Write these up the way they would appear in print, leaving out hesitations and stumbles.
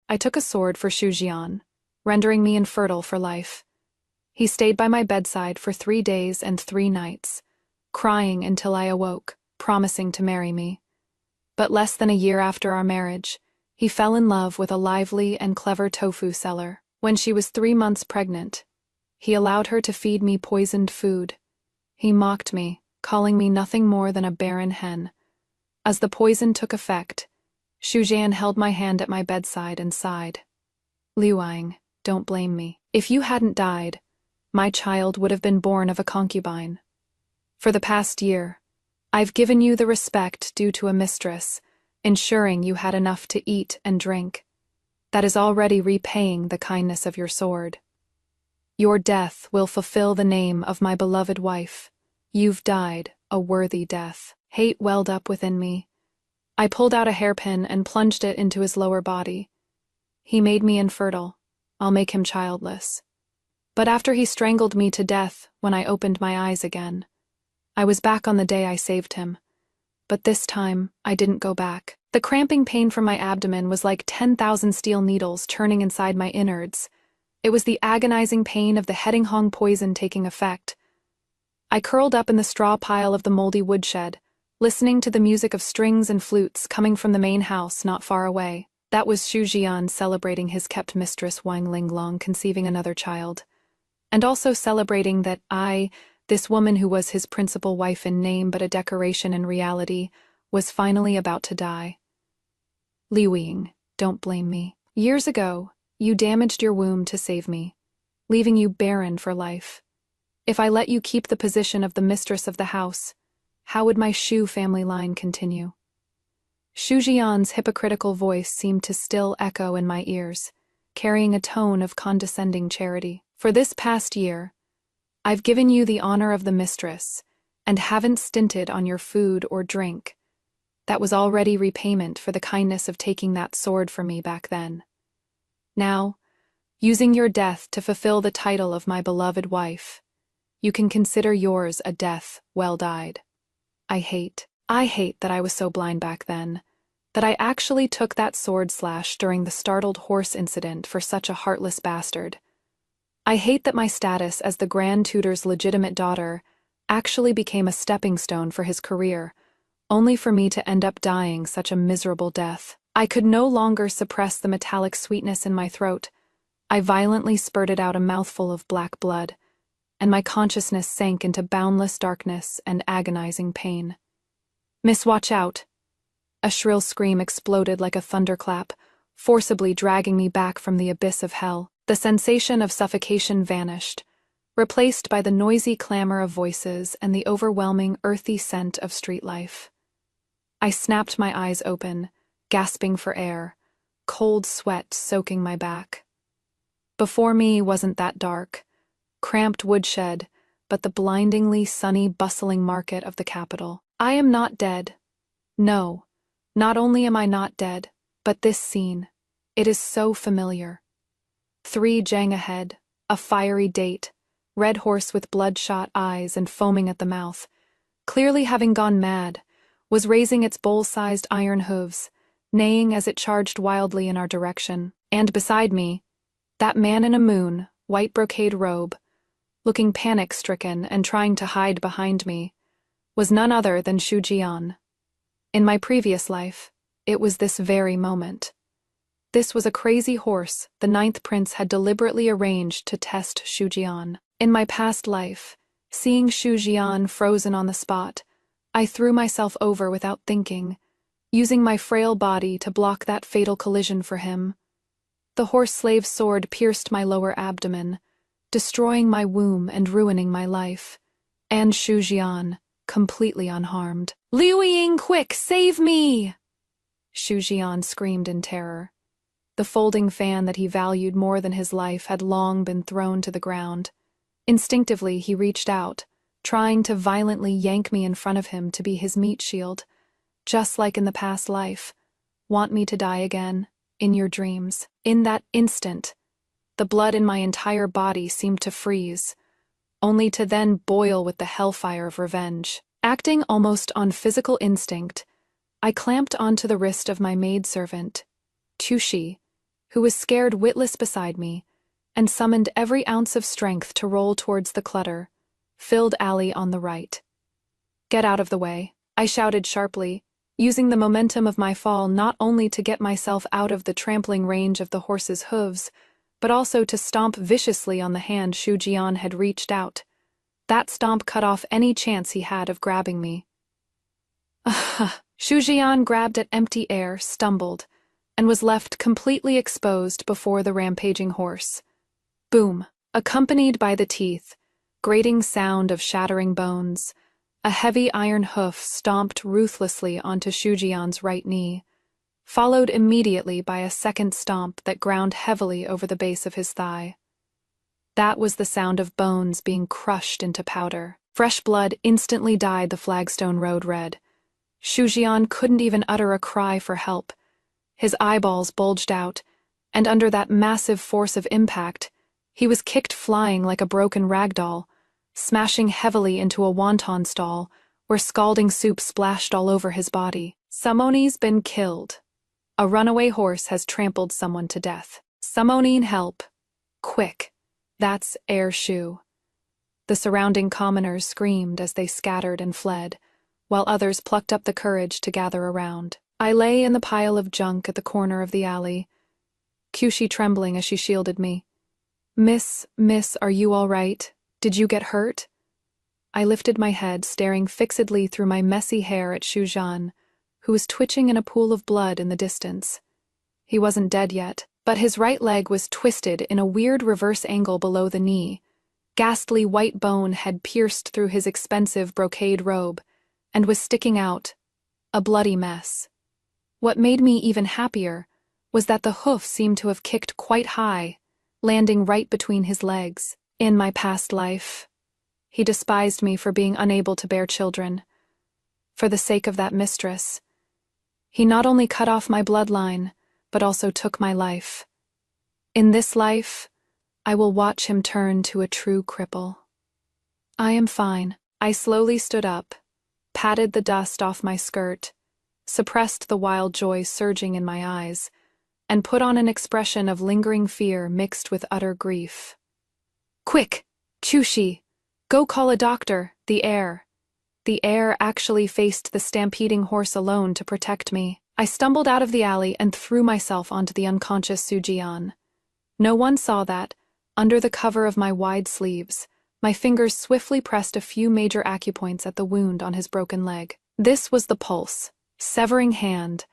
I took a sword for Xu Jian, rendering me infertile for life. He stayed by my bedside for 3 days and 3 nights, crying until I awoke, promising to marry me. But less than a year after our marriage, he fell in love with a lively and clever tofu seller. When she was 3 months pregnant, he allowed her to feed me poisoned food. He mocked me, calling me nothing more than a barren hen. As the poison took effect, Xu Jian held my hand at my bedside and sighed. Liuang, don't blame me. If you hadn't died, my child would have been born of a concubine. For the past year, I've given you the respect due to a mistress, ensuring you had enough to eat and drink. That is already repaying the kindness of your sword. Your death will fulfill the name of my beloved wife. You've died a worthy death. Hate welled up within me. I pulled out a hairpin and plunged it into his lower body. He made me infertile. I'll make him childless. But after he strangled me to death when I opened my eyes again, I was back on the day I saved him. But this time, I didn't go back. The cramping pain from my abdomen was like 10,000 steel needles churning inside my innards. It was the agonizing pain of the Headinghong poison taking effect. I curled up in the straw pile of the moldy woodshed, listening to the music of strings and flutes coming from the main house not far away. That was Xu Jian celebrating his kept mistress Wang Linglong conceiving another child, and also celebrating that I, this woman who was his principal wife in name but a decoration in reality, was finally about to die. Liuang, don't blame me. Years ago, you damaged your womb to save me, leaving you barren for life. If I let you keep the position of the mistress of the house, how would my Xu family line continue? Xu Jian's hypocritical voice seemed to still echo in my ears, carrying a tone of condescending charity. For this past year, I've given you the honor of the mistress, and haven't stinted on your food or drink. That was already repayment for the kindness of taking that sword for me back then. Now, using your death to fulfill the title of my beloved wife, you can consider yours a death well died. I hate that I was so blind back then, that I actually took that sword slash during the startled horse incident for such a heartless bastard. I hate that my status as the Grand Tutor's legitimate daughter actually became a stepping stone for his career, only for me to end up dying such a miserable death. I could no longer suppress the metallic sweetness in my throat. I violently spurted out a mouthful of black blood, and my consciousness sank into boundless darkness and agonizing pain. Miss, watch out! A shrill scream exploded like a thunderclap, forcibly dragging me back from the abyss of hell. The sensation of suffocation vanished, replaced by the noisy clamor of voices and the overwhelming earthy scent of street life. I snapped my eyes open, gasping for air, cold sweat soaking my back. Before me wasn't that dark, cramped woodshed, but the blindingly sunny, bustling market of the capital. I am not dead. No, not only am I not dead, but this scene, it is so familiar. 3 jang ahead, a fiery date, red horse with bloodshot eyes and foaming at the mouth, clearly having gone mad, was raising its bowl-sized iron hooves, neighing as it charged wildly in our direction. And beside me, that man in a moon, white brocade robe, looking panic-stricken and trying to hide behind me, was none other than Xu Jian. In my previous life, it was this very moment. This was a crazy horse the 9th prince had deliberately arranged to test Xu Jian. In my past life, seeing Xu Jian frozen on the spot, I threw myself over without thinking, using my frail body to block that fatal collision for him. The horse-slave's sword pierced my lower abdomen, destroying my womb and ruining my life. And Xu Jian, completely unharmed. Liuang, quick, save me! Xu Jian screamed in terror. The folding fan that he valued more than his life had long been thrown to the ground. Instinctively, he reached out, trying to violently yank me in front of him to be his meat shield. Just like in the past life. Want me to die again, in your dreams. In that instant, the blood in my entire body seemed to freeze, only to then boil with the hellfire of revenge. Acting almost on physical instinct, I clamped onto the wrist of my maidservant, Tushi, who was scared witless beside me, and summoned every ounce of strength to roll towards the clutter-filled alley on the right. "Get out of the way," I shouted sharply, using the momentum of my fall not only to get myself out of the trampling range of the horse's hooves, but also to stomp viciously on the hand Shu Jian had reached out. That stomp cut off any chance he had of grabbing me. Shu Jian grabbed at empty air, stumbled, and was left completely exposed before the rampaging horse. Boom! Accompanied by the teeth, grating sound of shattering bones, a heavy iron hoof stomped ruthlessly onto Shu Jian's right knee, followed immediately by a second stomp that ground heavily over the base of his thigh. That was the sound of bones being crushed into powder. Fresh blood instantly dyed the flagstone road red. Shu Jian couldn't even utter a cry for help. His eyeballs bulged out, and under that massive force of impact, he was kicked flying like a broken rag doll, smashing heavily into a wonton stall where scalding soup splashed all over his body. "Someone's been killed. A runaway horse has trampled someone to death. Someone help. Quick. That's Air Shu." The surrounding commoners screamed as they scattered and fled, while others plucked up the courage to gather around. I lay in the pile of junk at the corner of the alley, Kyushi trembling as she shielded me. Miss, are you all right? Did you get hurt?" I lifted my head, staring fixedly through my messy hair at Shu Jian, who was twitching in a pool of blood in the distance. He wasn't dead yet, but his right leg was twisted in a weird reverse angle below the knee. Ghastly white bone had pierced through his expensive brocade robe and was sticking out, a bloody mess. What made me even happier was that the hoof seemed to have kicked quite high, landing right between his legs. In my past life, he despised me for being unable to bear children. For the sake of that mistress, he not only cut off my bloodline, but also took my life. In this life, I will watch him turn to a true cripple. I am fine. I slowly stood up, patted the dust off my skirt, suppressed the wild joy surging in my eyes, and put on an expression of lingering fear mixed with utter grief. "Quick, Kyushi! Go call a doctor, the heir." The heir actually faced the stampeding horse alone to protect me. I stumbled out of the alley and threw myself onto the unconscious Shu Jian. No one saw that, under the cover of my wide sleeves, my fingers swiftly pressed a few major acupoints at the wound on his broken leg. This was the pulse, severing hand,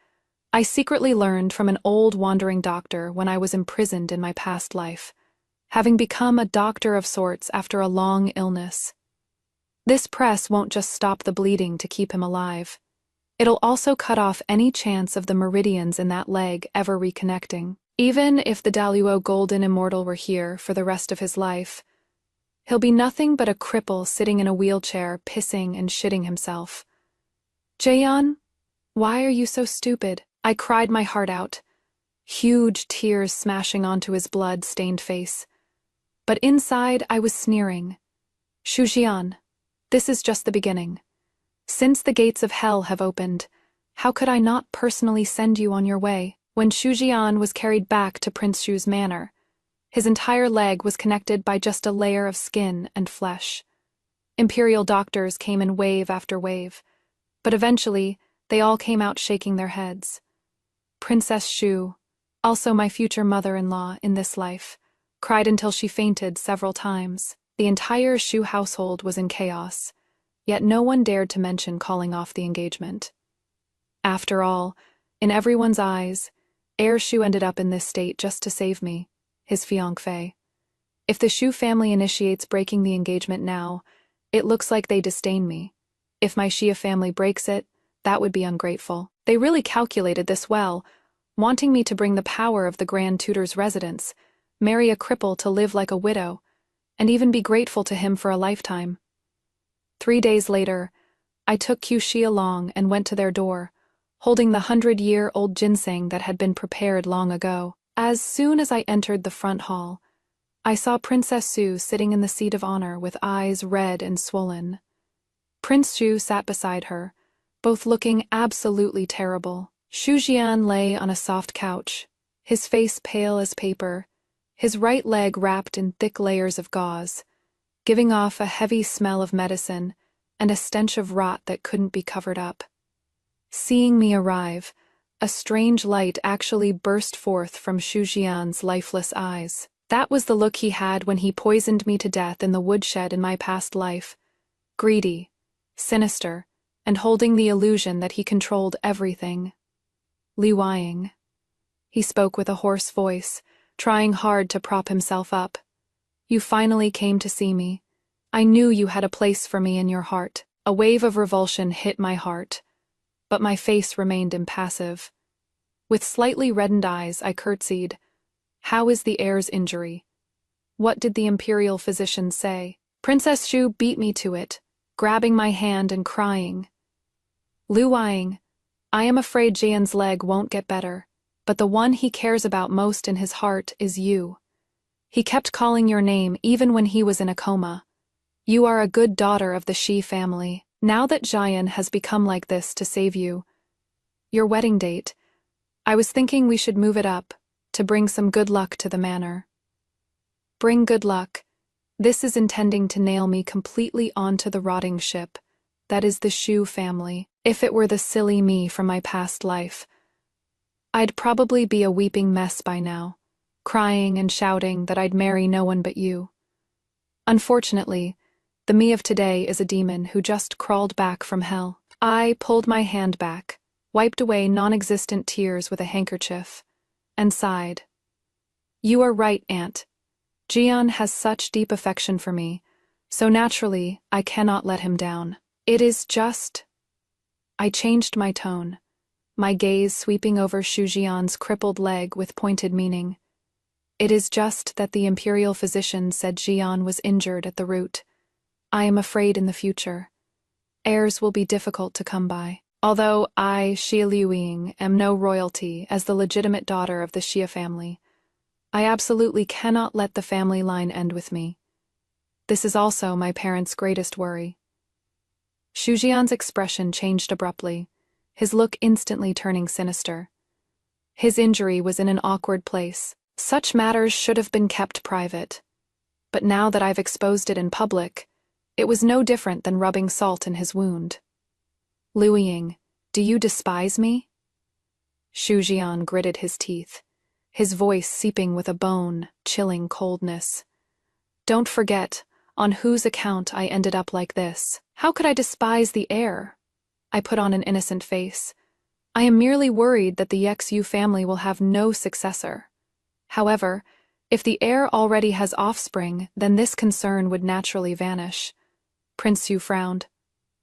I secretly learned from an old wandering doctor when I was imprisoned in my past life, having become a doctor of sorts after a long illness. This press won't just stop the bleeding to keep him alive. It'll also cut off any chance of the meridians in that leg ever reconnecting. Even if the Daluo Golden Immortal were here for the rest of his life, he'll be nothing but a cripple sitting in a wheelchair, pissing and shitting himself. "Jaeyeon, why are you so stupid?" I cried my heart out, huge tears smashing onto his blood-stained face. But inside I was sneering. "Shu Jian, this is just the beginning. Since the gates of hell have opened, how could I not personally send you on your way?" When Shu Jian was carried back to Prince Shu's manor, his entire leg was connected by just a layer of skin and flesh. Imperial doctors came in wave after wave, but eventually they all came out shaking their heads. Princess Shu, also my future mother-in-law in this life, cried until she fainted several times. The entire Shu household was in chaos, yet no one dared to mention calling off the engagement. After all, in everyone's eyes, Heir Shu ended up in this state just to save me, his fiancée. If the Shu family initiates breaking the engagement now, it looks like they disdain me. If my Xia family breaks it, that would be ungrateful. They really calculated this well, wanting me to bring the power of the Grand Tutor's residence, marry a cripple to live like a widow, and even be grateful to him for a lifetime. 3 days later, I took Kyushi along and went to their door, holding the 100-year-old ginseng that had been prepared long ago. As soon as I entered the front hall, I saw Princess Shu sitting in the seat of honor with eyes red and swollen. Prince Shu sat beside her, both looking absolutely terrible. Shu Jian lay on a soft couch, his face pale as paper, his right leg wrapped in thick layers of gauze, giving off a heavy smell of medicine and a stench of rot that couldn't be covered up. Seeing me arrive, a strange light actually burst forth from Xu Jian's lifeless eyes. That was the look he had when he poisoned me to death in the woodshed in my past life. Greedy, sinister, and holding the illusion that he controlled everything. Liu Ying. He spoke with a hoarse voice, trying hard to prop himself up. You finally came to see me. I knew you had a place for me in your heart. A wave of revulsion hit my heart, but my face remained impassive. With slightly reddened eyes, I curtsied. How is the heir's injury? What did the imperial physician say? Princess Xu beat me to it, grabbing my hand and crying. Liu Ying, I am afraid Jian's leg won't get better, but the one he cares about most in his heart is you. He kept calling your name even when he was in a coma. You are a good daughter of the Shi family. Now that Jian has become like this to save you. Your wedding date. I was thinking we should move it up, to bring some good luck to the manor. Bring good luck. This is intending to nail me completely onto the rotting ship. That is the Xu family. If it were the silly me from my past life, I'd probably be a weeping mess by now, crying and shouting that I'd marry no one but you. Unfortunately, the me of today is a demon who just crawled back from hell. I pulled my hand back, wiped away non-existent tears with a handkerchief, and sighed. You are right, Aunt. Jian has such deep affection for me, so naturally I cannot let him down. It is just... I changed my tone, my gaze sweeping over Xu Jian's crippled leg with pointed meaning. It is just that the imperial physician said Jian was injured at the root. I am afraid in the future, heirs will be difficult to come by. Although I, Xia Liuying, am no royalty as the legitimate daughter of the Xia family, I absolutely cannot let the family line end with me. This is also my parents' greatest worry. Xu Jian's expression changed abruptly, his look instantly turning sinister. His injury was in an awkward place. Such matters should have been kept private. But now that I've exposed it in public, it was no different than rubbing salt in his wound. Liu Ying, do you despise me? Xu Jian gritted his teeth, his voice seeping with a bone, chilling coldness. Don't forget, on whose account I ended up like this. How could I despise the heir? I put on an innocent face. I am merely worried that the Yexu family will have no successor. However, if the heir already has offspring, then this concern would naturally vanish. Prince Yu frowned.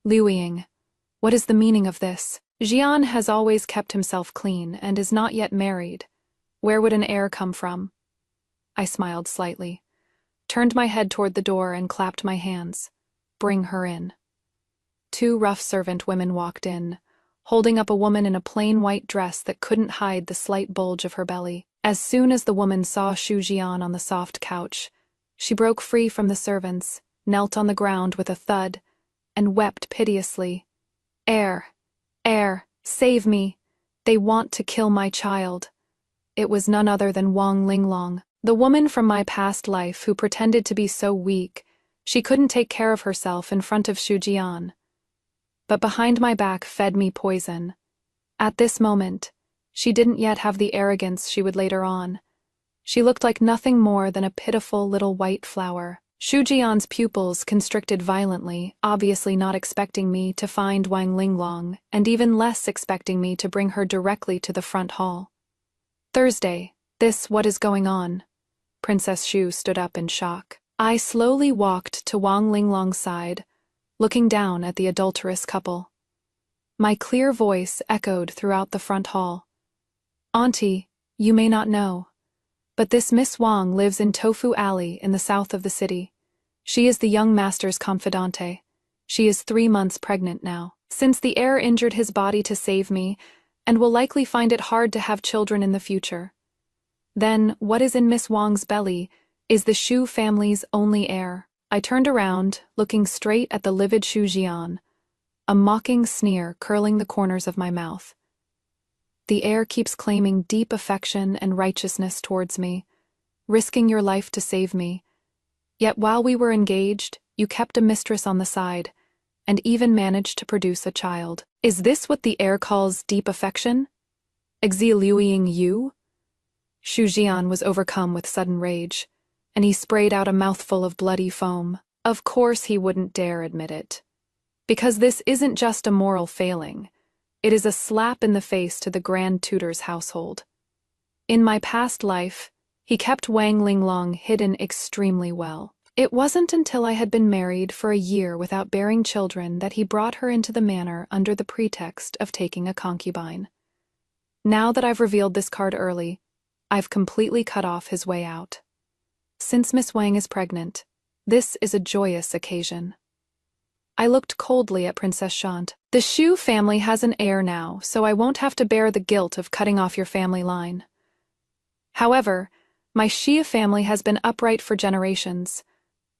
Liu Ying, what is the meaning of this? Jian has always kept himself clean and is not yet married. Where would an heir come from? I smiled slightly, turned my head toward the door and clapped my hands. Bring her in. 2 rough servant women walked in, holding up a woman in a plain white dress that couldn't hide the slight bulge of her belly. As soon as the woman saw Xu Jian on the soft couch, she broke free from the servants, knelt on the ground with a thud, and wept piteously. Heir, save me! They want to kill my child. It was none other than Wang Linglong, the woman from my past life who pretended to be so weak she couldn't take care of herself in front of Xu Jian, but behind my back fed me poison. At this moment, she didn't yet have the arrogance she would later on. She looked like nothing more than a pitiful little white flower. Xu Jian's pupils constricted violently, obviously not expecting me to find Wang Linglong, and even less expecting me to bring her directly to the front hall. Thursday, what is going on? Princess Xu stood up in shock. I slowly walked to Wang Linglong's side, looking down at the adulterous couple. My clear voice echoed throughout the front hall. Auntie, you may not know, but this Miss Wang lives in Tofu Alley in the south of the city. She is the young master's confidante. She is 3 months pregnant now. Since the heir injured his body to save me, and will likely find it hard to have children in the future. Then, what is in Miss Wang's belly is the Xu family's only heir. I turned around, looking straight at the livid Xu Jian, a mocking sneer curling the corners of my mouth. the heir keeps claiming deep affection and righteousness towards me, risking your life to save me. Yet while we were engaged, you kept a mistress on the side, and even managed to produce a child. Is this what the heir calls deep affection? Exiliuing you? Shu Jian was overcome with sudden rage, and he sprayed out a mouthful of bloody foam. Of course he wouldn't dare admit it. Because this isn't just a moral failing, it is a slap in the face to the Grand Tutor's household. In my past life, he kept Wang Linglong hidden extremely well. It wasn't until I had been married for a year without bearing children that he brought her into the manor under the pretext of taking a concubine. Now that I've revealed this card early, I've completely cut off his way out. Since Miss Wang is pregnant, this is a joyous occasion. I looked coldly at Princess Shant. The Shu family has an heir now, so I won't have to bear the guilt of cutting off your family line. However, my Xia family has been upright for generations.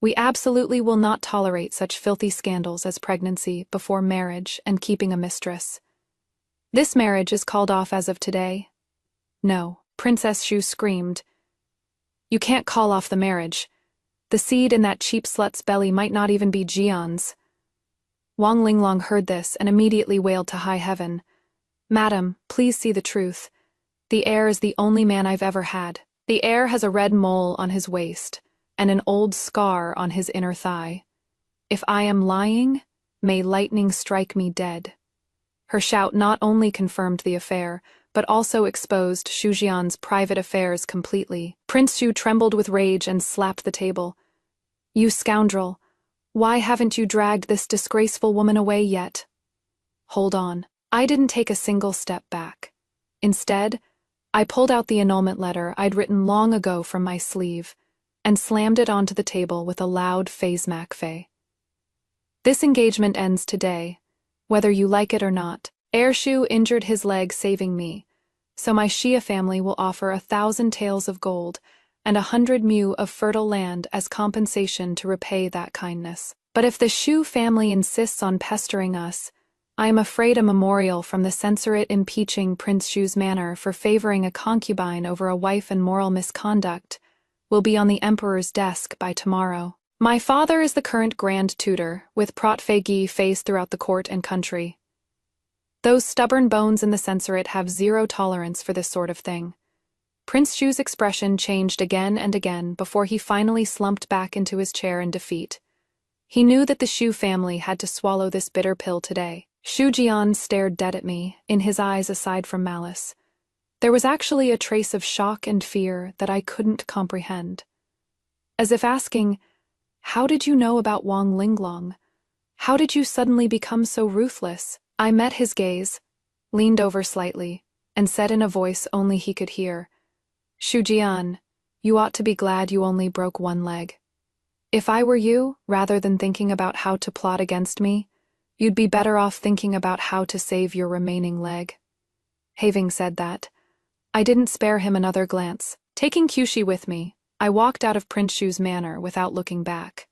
We absolutely will not tolerate such filthy scandals as pregnancy before marriage and keeping a mistress. This marriage is called off as of today. No, Princess Shu screamed. You can't call off the marriage. The seed in that cheap slut's belly might not even be Jian's. Wang Linglong heard this and immediately wailed to high heaven. Madam, please see the truth. The heir is the only man I've ever had. The heir has a red mole on his waist and an old scar on his inner thigh. If I am lying, may lightning strike me dead. Her shout not only confirmed the affair, but also exposed Shu Jian's private affairs completely. Prince Shu trembled with rage and slapped the table. You scoundrel! Why haven't you dragged this disgraceful woman away yet? Hold on. I didn't take a single step back. Instead, I pulled out the annulment letter I'd written long ago from my sleeve and slammed it onto the table with a loud phase-mac-fei. This engagement ends today, whether you like it or not. Heir Shu injured his leg saving me, so my Xia family will offer 1,000 taels of gold and 100 mu of fertile land as compensation to repay that kindness. But if the Shu family insists on pestering us, I am afraid a memorial from the censorate impeaching Prince Shu's manor for favoring a concubine over a wife and moral misconduct will be on the emperor's desk by tomorrow. My father is the current Grand Tutor, with Protfei phased throughout the court and country. Those stubborn bones in the censorate have zero tolerance for this sort of thing. Prince Shu's expression changed again and again before he finally slumped back into his chair in defeat. He knew that the Shu family had to swallow this bitter pill today. Shu Jian stared dead at me, in his eyes aside from malice. There was actually a trace of shock and fear that I couldn't comprehend. As if asking, how did you know about Wang Linglong? How did you suddenly become so ruthless? I met his gaze, leaned over slightly, and said in a voice only he could hear, Shu Jian, you ought to be glad you only broke one leg. If I were you, rather than thinking about how to plot against me, you'd be better off thinking about how to save your remaining leg. Having said that, I didn't spare him another glance. Taking Kyushi with me, I walked out of Prince Shu's manor without looking back.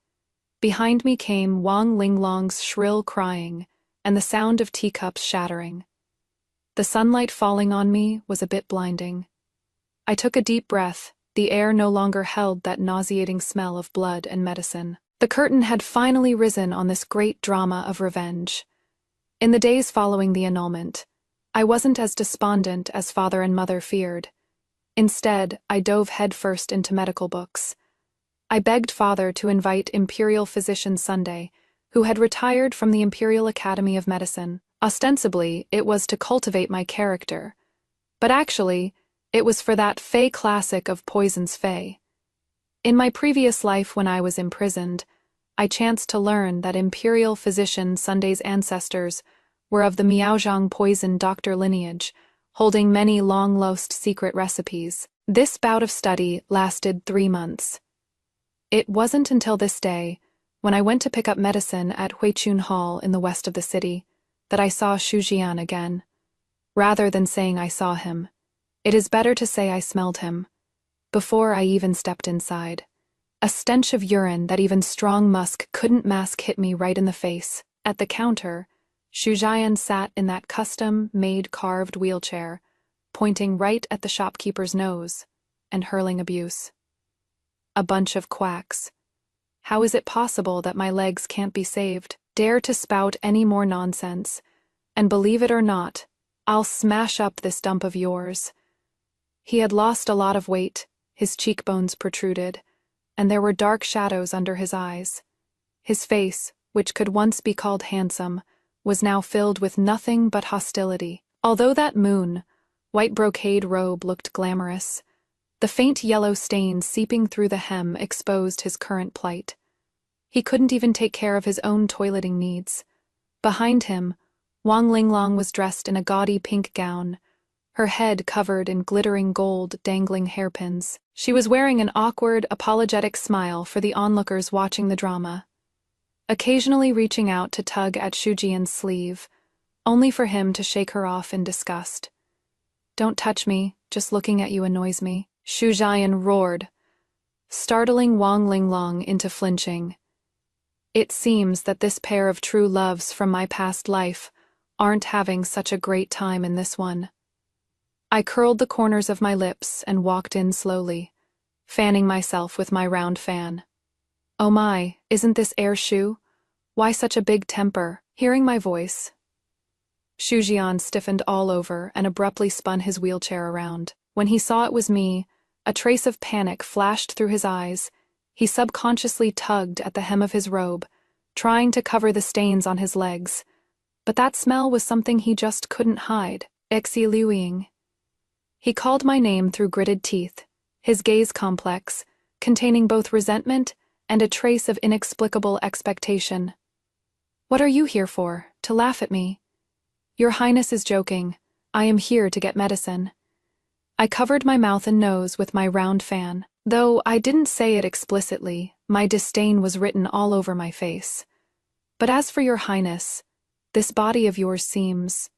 Behind me came Wang Linglong's shrill crying and the sound of teacups shattering. The sunlight falling on me was a bit blinding. I took a deep breath. The air no longer held that nauseating smell of blood and medicine. The curtain had finally risen on this great drama of revenge. In the days following the annulment, I wasn't as despondent as father and mother feared. Instead, I dove headfirst into medical books. I begged father to invite Imperial Physician Sunday, who had retired from the Imperial Academy of Medicine. Ostensibly, it was to cultivate my character. But actually, it was for that Fey classic of Poison's Fey. In my previous life when I was imprisoned, I chanced to learn that Imperial Physician Sunday's ancestors were of the Miaozhang poison doctor lineage, holding many long-lost secret recipes. This bout of study lasted 3 months. It wasn't until this day, when I went to pick up medicine at Huichun Hall in the west of the city, that I saw Shu Jian again. Rather than saying I saw him, it is better to say I smelled him. Before I even stepped inside, a stench of urine that even strong musk couldn't mask hit me right in the face. At the counter, Shu Jian sat in that custom-made carved wheelchair, pointing right at the shopkeeper's nose and hurling abuse. A bunch of quacks. How is it possible that my legs can't be saved? Dare to spout any more nonsense, and believe it or not, I'll smash up this dump of yours. He had lost a lot of weight, his cheekbones protruded, and there were dark shadows under his eyes. His face, which could once be called handsome, was now filled with nothing but hostility. Although that white brocade robe looked glamorous, the faint yellow stain seeping through the hem exposed his current plight. He couldn't even take care of his own toileting needs. Behind him, Wang Linglong was dressed in a gaudy pink gown, her head covered in glittering gold dangling hairpins. She was wearing an awkward, apologetic smile for the onlookers watching the drama, occasionally reaching out to tug at Shujian's sleeve, only for him to shake her off in disgust. "Don't touch me, just looking at you annoys me," Shujian roared, startling Wang Linglong into flinching. It seems that this pair of true loves from my past life aren't having such a great time in this one. I curled the corners of my lips and walked in slowly, fanning myself with my round fan. "Oh my, isn't this air Shu? Why such a big temper?" Hearing my voice, Shujian stiffened all over and abruptly spun his wheelchair around. When he saw it was me, a trace of panic flashed through his eyes. He subconsciously tugged at the hem of his robe, trying to cover the stains on his legs. But that smell was something he just couldn't hide. "Exi Liuying." He called my name through gritted teeth, his gaze complex, containing both resentment and a trace of inexplicable expectation. "What are you here for? To laugh at me?" "Your Highness is joking. I am here to get medicine." I covered my mouth and nose with my round fan. Though I didn't say it explicitly, my disdain was written all over my face. "But as for your Highness, this body of yours seems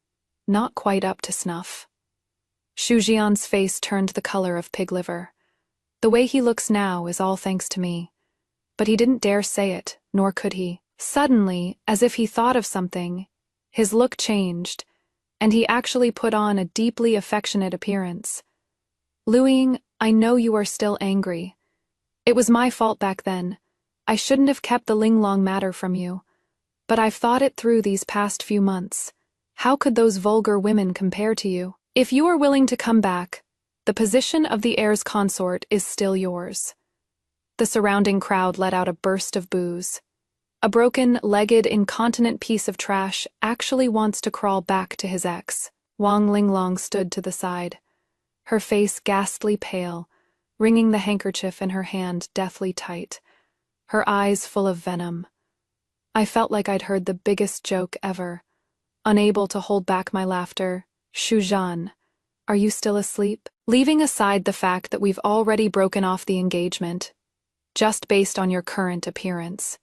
not quite up to snuff." Shujian's face turned the color of pig liver. The way he looks now is all thanks to me. But he didn't dare say it, nor could he. Suddenly, as if he thought of something, his look changed, and he actually put on a deeply affectionate appearance. "Liuying, I know you are still angry. It was my fault back then. I shouldn't have kept the Linglong matter from you. But I've thought it through these past few months. How could those vulgar women compare to you? If you are willing to come back, the position of the heir's consort is still yours." The surrounding crowd let out a burst of boos. A broken-legged, incontinent piece of trash actually wants to crawl back to his ex. Wang Linglong stood to the side, her face ghastly pale, wringing the handkerchief in her hand deathly tight, her eyes full of venom. I felt like I'd heard the biggest joke ever. Unable to hold back my laughter, "Shujian, are you still asleep?" Leaving aside the fact that we've already broken off the engagement, just based on your current appearance,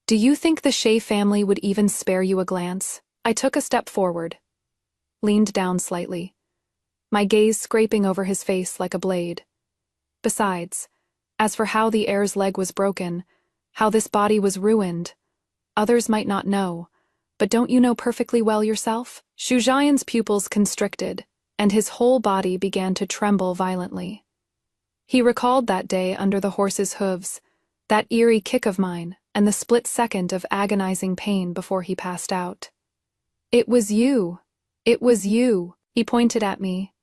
do you think the Shea family would even spare you a glance? I took a step forward, leaned down slightly, my gaze scraping over his face like a blade. Besides, as for how the heir's leg was broken, how this body was ruined, others might not know, but don't you know perfectly well yourself? Shujian's pupils constricted, and his whole body began to tremble violently. He recalled that day under the horse's hooves, that eerie kick of mine, and the split second of agonizing pain before he passed out. "It was you. It was you," he pointed at me,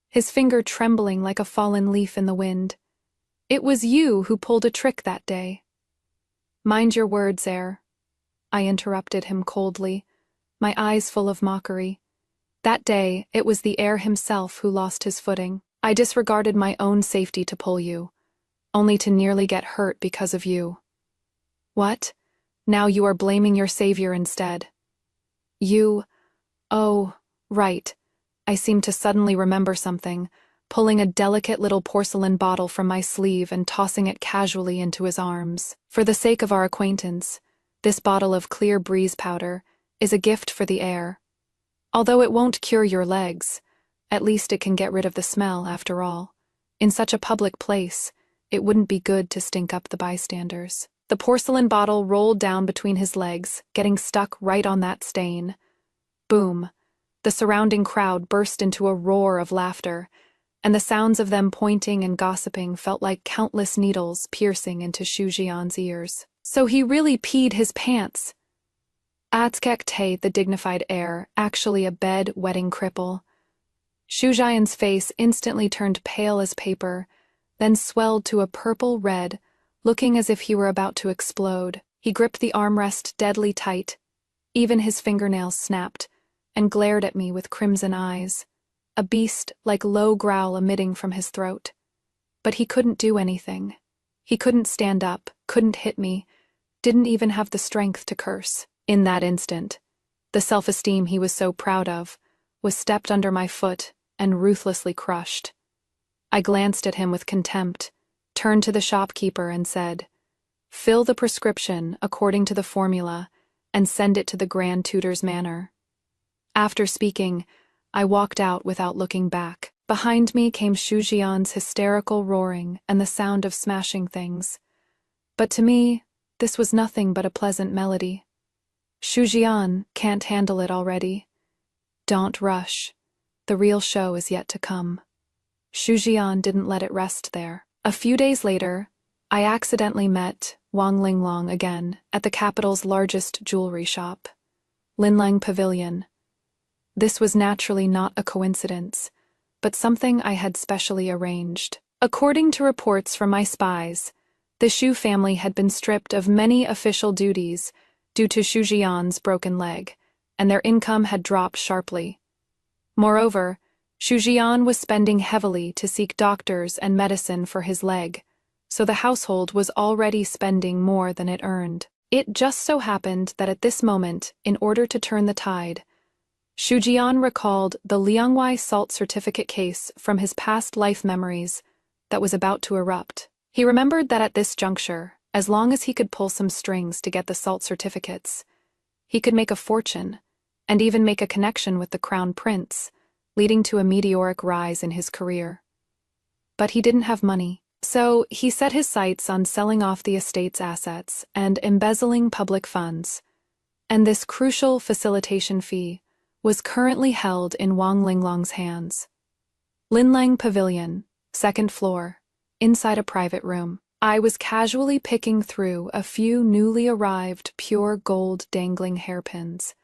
his finger trembling like a fallen leaf in the wind. "It was you who pulled a trick that day." "Mind your words, heir," I interrupted him coldly, my eyes full of mockery. "That day, it was the heir himself who lost his footing. I disregarded my own safety to pull you, only to nearly get hurt because of you." "What? Now you are blaming your savior instead." Oh, right." I seemed to suddenly remember something, pulling a delicate little porcelain bottle from my sleeve and tossing it casually into his arms. "For the sake of our acquaintance, this bottle of clear breeze powder is a gift for the heir. Although it won't cure your legs, at least it can get rid of the smell, after all. In such a public place, it wouldn't be good to stink up the bystanders." The porcelain bottle rolled down between his legs, getting stuck right on that stain. Boom. The surrounding crowd burst into a roar of laughter, and the sounds of them pointing and gossiping felt like countless needles piercing into Shu Jian's ears. So he really peed his pants. Atskek Te, the dignified heir, actually a bed-wetting cripple. Shu Jian's face instantly turned pale as paper, then swelled to a purple red, looking as if he were about to explode. He gripped the armrest deadly tight. Even his fingernails snapped, and glared at me with crimson eyes, a beast-like low growl emitting from his throat. But he couldn't do anything. He couldn't stand up, couldn't hit me, didn't even have the strength to curse. In that instant, the self-esteem he was so proud of was stepped under my foot and ruthlessly crushed. I glanced at him with contempt, turned to the shopkeeper and said, "Fill the prescription according to the formula and send it to the Grand Tutor's manor." After speaking, I walked out without looking back. Behind me came Shu Jian's hysterical roaring and the sound of smashing things. But to me, this was nothing but a pleasant melody. Shu Jian can't handle it already. Don't rush. The real show is yet to come. Shu Jian didn't let it rest there. A few days later, I accidentally met Wang Linglong again at the capital's largest jewelry shop, Linlang Pavilion. This was naturally not a coincidence, but something I had specially arranged. According to reports from my spies, the Shu family had been stripped of many official duties due to Shu Jian's broken leg, and their income had dropped sharply. Moreover, Shu Jian was spending heavily to seek doctors and medicine for his leg, so the household was already spending more than it earned. It just so happened that at this moment, in order to turn the tide, Shu Jian recalled the Liangwei salt certificate case from his past life memories that was about to erupt. He remembered that at this juncture, as long as he could pull some strings to get the salt certificates, he could make a fortune, and even make a connection with the crown prince, leading to a meteoric rise in his career. But he didn't have money, so he set his sights on selling off the estate's assets and embezzling public funds, and this crucial facilitation fee was currently held in Wang Linglong's hands. Linlang Pavilion, 2nd floor, inside a private room. I was casually picking through a few newly arrived pure gold dangling hairpins,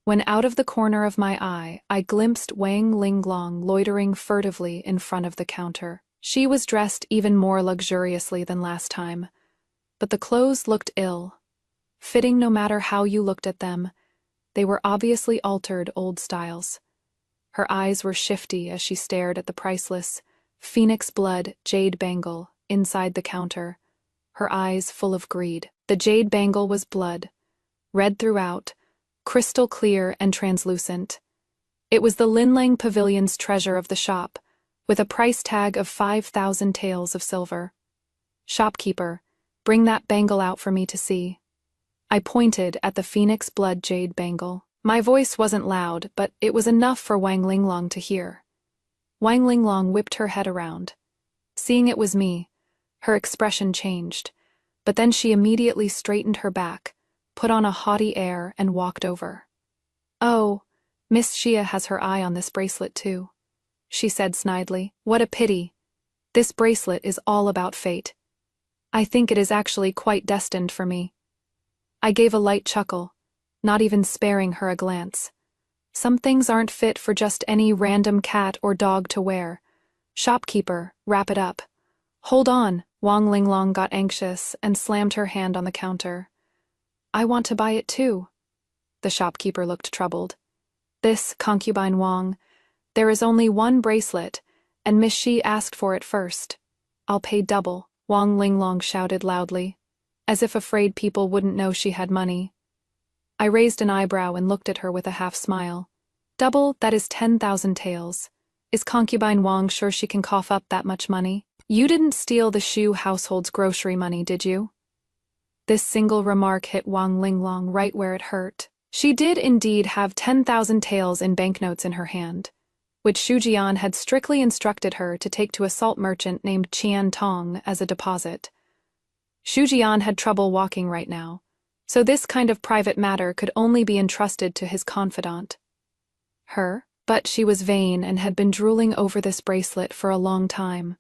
when out of the corner of my eye I glimpsed Wang Linglong loitering furtively in front of the counter. She was dressed even more luxuriously than last time, but the clothes looked ill, fitting no matter how you looked at them. They were obviously altered old styles. Her eyes were shifty as she stared at the priceless phoenix blood jade bangle inside the counter, her eyes full of greed. The jade bangle was blood, red throughout, crystal clear and translucent. It was the Linlang Pavilion's treasure of the shop, with a price tag of 5,000 taels of silver. "Shopkeeper, bring that bangle out for me to see." I pointed at the phoenix blood jade bangle. My voice wasn't loud, but it was enough for Wang Linglong to hear. Wang Linglong whipped her head around. Seeing it was me, her expression changed, but then she immediately straightened her back, put on a haughty air, and walked over. "Oh, Miss Xia has her eye on this bracelet too," she said snidely. "What a pity. This bracelet is all about fate. I think it is actually quite destined for me." I gave a light chuckle, not even sparing her a glance. Some things aren't fit for just any random cat or dog to wear. "Shopkeeper, wrap it up." "Hold on." Wang Linglong got anxious and slammed her hand on the counter. "I want to buy it too." The shopkeeper looked troubled. "This, concubine Wang, there is only one bracelet, and Miss Shi asked for it first. I'll pay double," Wang Linglong shouted loudly, as if afraid people wouldn't know she had money. I raised an eyebrow and looked at her with a half-smile. "Double, that is 10,000 taels. Is concubine Wang sure she can cough up that much money? You didn't steal the Shu household's grocery money, did you?" This single remark hit Wang Linglong right where it hurt. She did indeed have 10,000 taels in banknotes in her hand, which Shu Jian had strictly instructed her to take to a salt merchant named Qian Tong as a deposit. Shu Jian had trouble walking right now, so this kind of private matter could only be entrusted to his confidant. Her? But she was vain and had been drooling over this bracelet for a long time.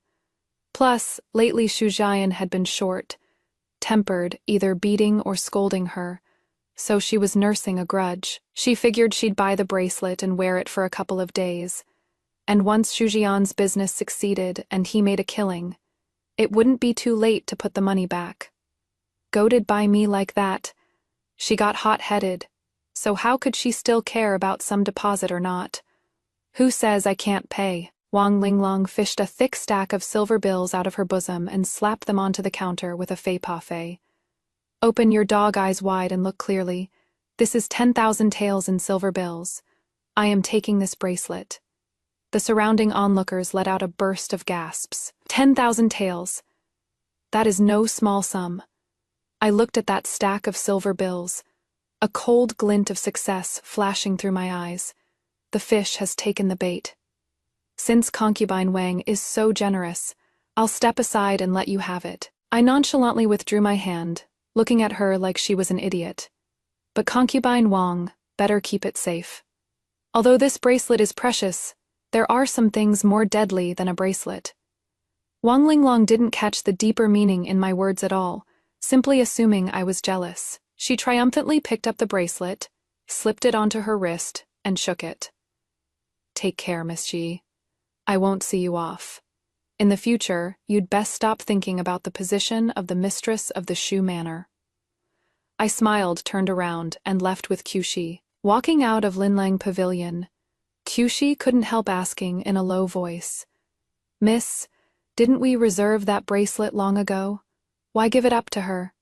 Plus, lately Shu Jian had been short-tempered, either beating or scolding her, so she was nursing a grudge. She figured she'd buy the bracelet and wear it for a couple of days. And once Shu Jian's business succeeded and he made a killing, it wouldn't be too late to put the money back. Goaded by me like that, she got hot-headed, so how could she still care about some deposit or not? Who says I can't pay? Wang Linglong fished a thick stack of silver bills out of her bosom and slapped them onto the counter with a fei-pa-fei. Open your dog eyes wide and look clearly. This is 10,000 taels in silver bills. I am taking this bracelet. The surrounding onlookers let out a burst of gasps. 10,000 taels. That is no small sum. I looked at that stack of silver bills, a cold glint of success flashing through my eyes. The fish has taken the bait. Since concubine Wang is so generous, I'll step aside and let you have it. I nonchalantly withdrew my hand, looking at her like she was an idiot. But concubine Wang, better keep it safe. Although this bracelet is precious, there are some things more deadly than a bracelet. Wang Linglong didn't catch the deeper meaning in my words at all, simply assuming I was jealous. She triumphantly picked up the bracelet, slipped it onto her wrist, and shook it. Take care, Miss Ji. I won't see you off. In the future, you'd best stop thinking about the position of the mistress of the Shu Manor. I smiled, turned around, and left with Qiushi. Walking out of Linlang Pavilion, Qiushi couldn't help asking in a low voice, Miss, didn't we reserve that bracelet long ago? Why give it up to her?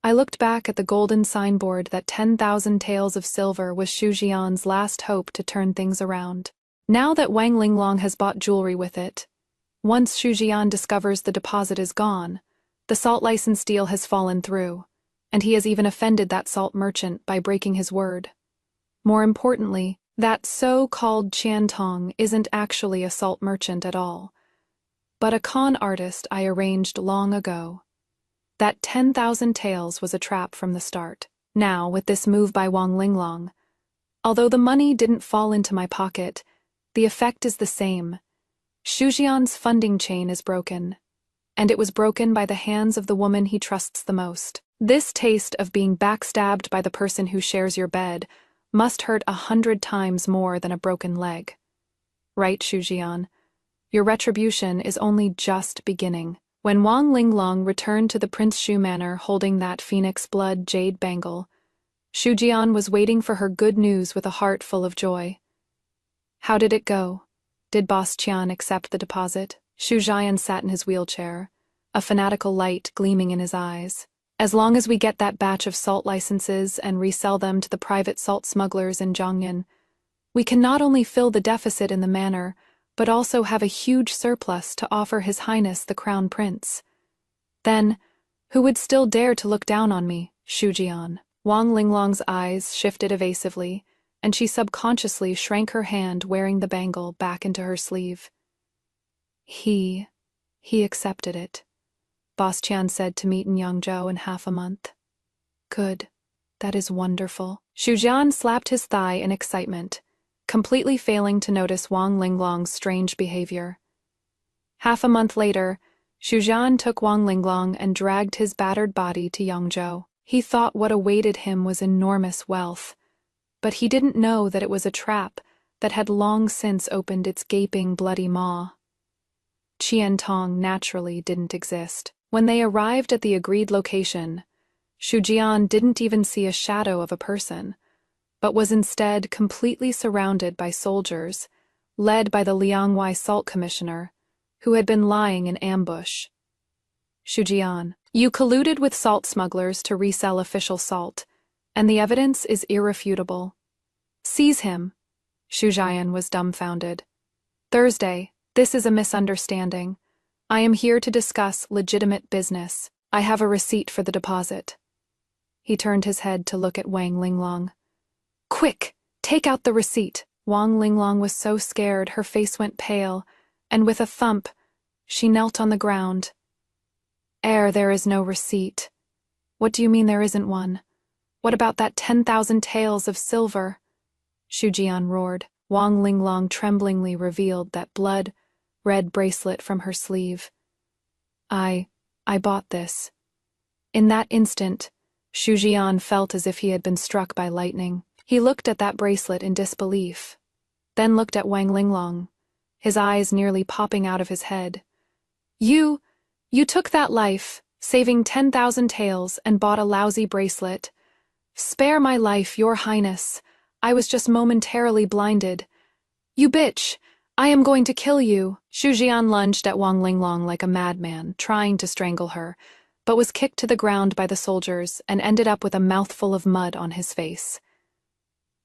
I looked back at the golden signboard that 10,000 taels of silver was Shu Jian's last hope to turn things around. Now that Wang Linglong has bought jewelry with it, once Shu Jian discovers the deposit is gone, the salt license deal has fallen through, and he has even offended that salt merchant by breaking his word. More importantly, that so-called Qian Tong isn't actually a salt merchant at all, but a con artist I arranged long ago. That 10,000 taels was a trap from the start. Now, with this move by Wang Linglong, although the money didn't fall into my pocket, the effect is the same. Shu Jian's funding chain is broken, and it was broken by the hands of the woman he trusts the most. This taste of being backstabbed by the person who shares your bed must hurt 100 times more than a broken leg. Right, Shu Jian? Your retribution is only just beginning. When Wang Linglong returned to the Prince Shu Manor holding that phoenix blood jade bangle, Shu Jian was waiting for her good news with a heart full of joy. How did it go? Did Boss Qian accept the deposit? Shu Jian sat in his wheelchair, a fanatical light gleaming in his eyes. As long as we get that batch of salt licenses and resell them to the private salt smugglers in Zhongyan, we can not only fill the deficit in the manor, but also have a huge surplus to offer His Highness the Crown Prince. Then, who would still dare to look down on me, Shu Jian? Wang Linglong's eyes shifted evasively, and she subconsciously shrank her hand wearing the bangle back into her sleeve. He accepted it, Boss Qian said to meet in Yangzhou in half a month. Good. That is wonderful. Shu Jian slapped his thigh in excitement, completely failing to notice Wang Linglong's strange behavior. Half a month later, Shu Jian took Wang Linglong and dragged his battered body to Yangzhou. He thought what awaited him was enormous wealth, but he didn't know that it was a trap that had long since opened its gaping, bloody maw. Qian Tong naturally didn't exist. When they arrived at the agreed location, Shu Jian didn't even see a shadow of a person, but was instead completely surrounded by soldiers, led by the Liangwei Salt Commissioner, who had been lying in ambush. Shu Jian, you colluded with salt smugglers to resell official salt, and the evidence is irrefutable. Seize him. Shu Jian was dumbfounded. Thursday, this is a misunderstanding. I am here to discuss legitimate business. I have a receipt for the deposit. He turned his head to look at Wang Linglong. Quick, take out the receipt. Wang Linglong was so scared her face went pale, and with a thump, she knelt on the ground. There is no receipt. What do you mean there isn't one? What about that 10,000 taels of silver? Shujian roared. Wang Linglong tremblingly revealed that blood-red bracelet from her sleeve. I bought this. In that instant, Shujian felt as if he had been struck by lightning. He looked at that bracelet in disbelief, then looked at Wang Linglong, his eyes nearly popping out of his head. You took that life, saving 10,000 taels, and bought a lousy bracelet. Spare my life, your highness. I was just momentarily blinded. You bitch! I am going to kill you. Shujian lunged at Wang Linglong like a madman, trying to strangle her, but was kicked to the ground by the soldiers and ended up with a mouthful of mud on his face.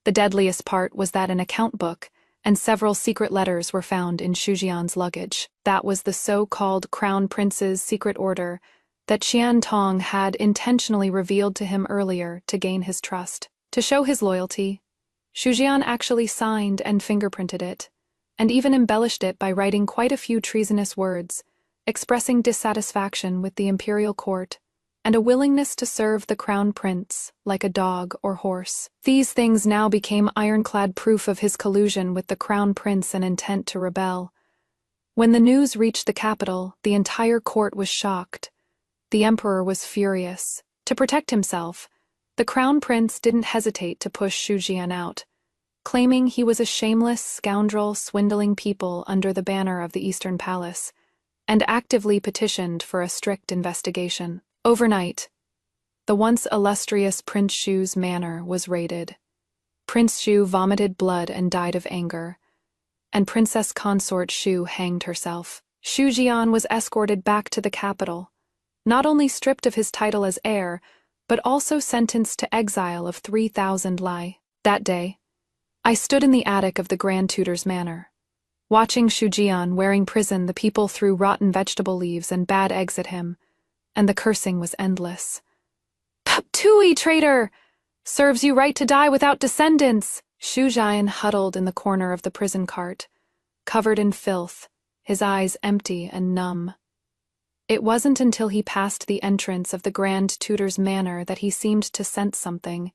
The deadliest part was that an account book and several secret letters were found in Shujian's luggage. That was the so-called Crown Prince's secret order that Qian Tong had intentionally revealed to him earlier to gain his trust. To show his loyalty, Shujian actually signed and fingerprinted it, and even embellished it by writing quite a few treasonous words, expressing dissatisfaction with the imperial court and a willingness to serve the crown prince like a dog or horse. These things now became ironclad proof of his collusion with the crown prince and intent to rebel. When the news reached the capital, the entire court was shocked. The emperor was furious. To protect himself, the crown prince didn't hesitate to push Shujian out, claiming he was a shameless scoundrel swindling people under the banner of the Eastern Palace, and actively petitioned for a strict investigation. Overnight, the once illustrious Prince Shu's manor was raided. Prince Shu vomited blood and died of anger, and Princess Consort Shu hanged herself. Shujian was escorted back to the capital, not only stripped of his title as heir, but also sentenced to exile of 3,000 Lai. That day, I stood in the attic of the Grand Tutor's manor. Watching Shujian wearing prison, the people threw rotten vegetable leaves and bad eggs at him, and the cursing was endless. "Tui, traitor! Serves you right to die without descendants!" Shujian huddled in the corner of the prison cart, covered in filth, his eyes empty and numb. It wasn't until he passed the entrance of the Grand Tutor's manor that he seemed to sense something.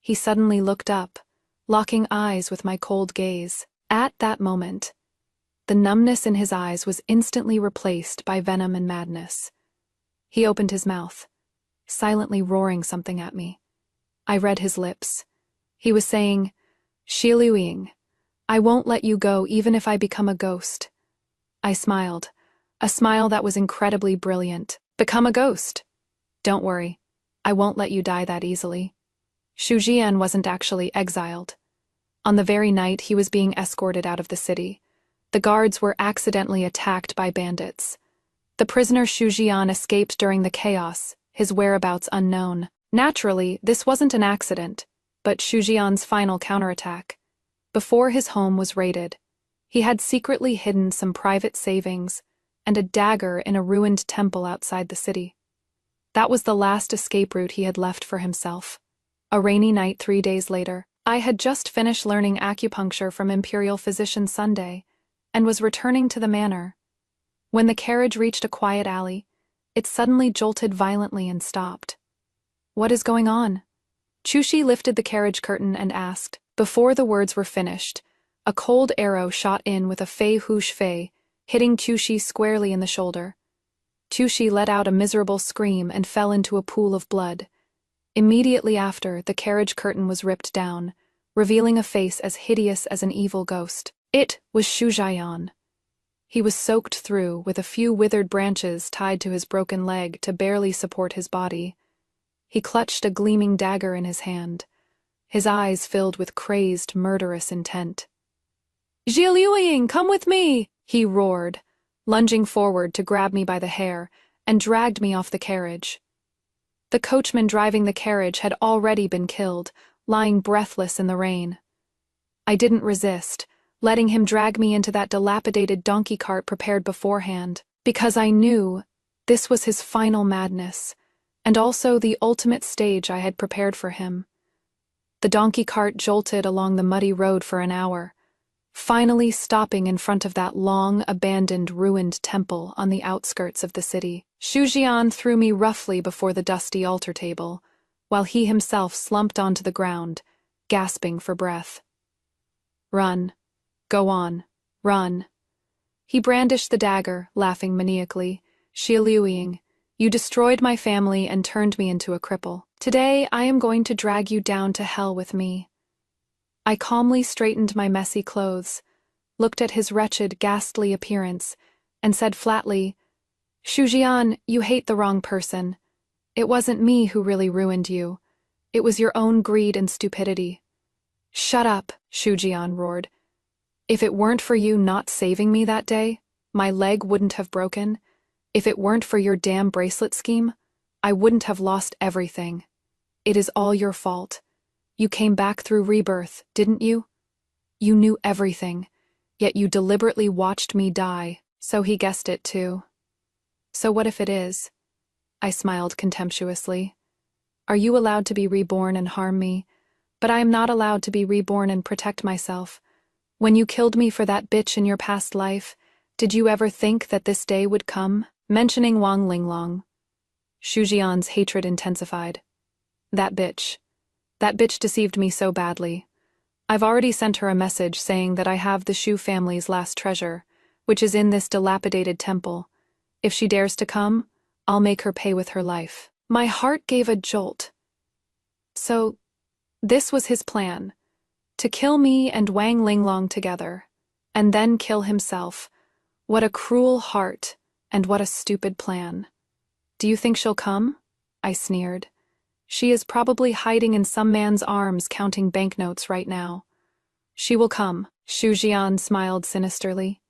He suddenly looked up, locking eyes with my cold gaze. At that moment, the numbness in his eyes was instantly replaced by venom and madness. He opened his mouth, silently roaring something at me. I read his lips. He was saying, "Xi Liuying, I won't let you go even if I become a ghost." I smiled, a smile that was incredibly brilliant. "Become a ghost? Don't worry, I won't let you die that easily." Shujian wasn't actually exiled. On the very night he was being escorted out of the city, the guards were accidentally attacked by bandits. The prisoner Shujian escaped during the chaos, his whereabouts unknown. Naturally, this wasn't an accident, but Shujian's final counterattack. Before his home was raided, he had secretly hidden some private savings and a dagger in a ruined temple outside the city. That was the last escape route he had left for himself. A rainy night 3 days later, I had just finished learning acupuncture from Imperial Physician Sunday and was returning to the manor. When the carriage reached a quiet alley, it suddenly jolted violently and stopped. "What is going on?" Chushi lifted the carriage curtain and asked. Before the words were finished, a cold arrow shot in with a fei hoosh fei, hitting Chushi squarely in the shoulder. Chushi let out a miserable scream and fell into a pool of blood. Immediately after, the carriage curtain was ripped down, revealing a face as hideous as an evil ghost. It was Shujian. He was soaked through, with a few withered branches tied to his broken leg to barely support his body. He clutched a gleaming dagger in his hand, his eyes filled with crazed, murderous intent. "Xi Liuying, come with me!" he roared, lunging forward to grab me by the hair, and dragged me off the carriage. The coachman driving the carriage had already been killed, lying breathless in the rain. I didn't resist, letting him drag me into that dilapidated donkey cart prepared beforehand, because I knew this was his final madness, and also the ultimate stage I had prepared for him. The donkey cart jolted along the muddy road for an hour, finally stopping in front of that long, abandoned, ruined temple on the outskirts of the city. Shujian threw me roughly before the dusty altar table, while he himself slumped onto the ground, gasping for breath. Run. Go on. Run. He brandished the dagger, laughing maniacally. Liuing, you destroyed my family and turned me into a cripple. Today I am going to drag you down to hell with me. I calmly straightened my messy clothes, looked at his wretched, ghastly appearance, and said flatly, Shujian, you hate the wrong person. It wasn't me who really ruined you. It was your own greed and stupidity. Shut up, Shujian roared. If it weren't for you not saving me that day, my leg wouldn't have broken. If it weren't for your damn bracelet scheme, I wouldn't have lost everything. It is all your fault. You came back through rebirth, didn't you? You knew everything, yet you deliberately watched me die, so he guessed it too. So what if it is? I smiled contemptuously. Are you allowed to be reborn and harm me? But I am not allowed to be reborn and protect myself. When you killed me for that bitch in your past life, did you ever think that this day would come? Mentioning Wang Linglong, Shujian's hatred intensified. That bitch. That bitch deceived me so badly. I've already sent her a message saying that I have the Shu family's last treasure, which is in this dilapidated temple. If she dares to come, I'll make her pay with her life. My heart gave a jolt. So, this was his plan. To kill me and Wang Linglong together, and then kill himself. What a cruel heart, and what a stupid plan. Do you think she'll come? I sneered. She is probably hiding in some man's arms counting banknotes right now. She will come, Xu Jian smiled sinisterly.